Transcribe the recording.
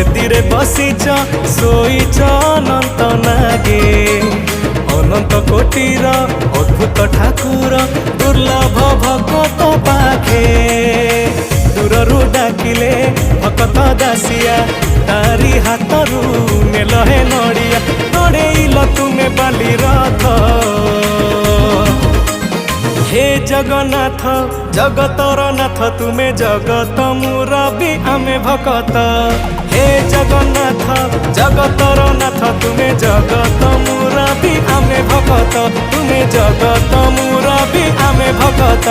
বেদিরে বসিছ শোইছ অনন্ত নাগে অনন্ত কোটির অদ্ভুত ঠাকুর দুর্লভ ভকত পাখে দূরରୁ ডাকিলে ভকত দাসিয়া তারি হাতରୁ ନେଲ ହେ ନଡ଼ିଆ ନଡ଼େଇଲ ତୁମେ ବାଲି ରଥ। हे जगन्नाथ जगतर नाथ तुमे जगत मुरबी आमे भकत। हे जगन्नाथ जगतर नाथ तुमे जगत मुरबी आमे भकत तुमे जगत मुरबी आमे भकत।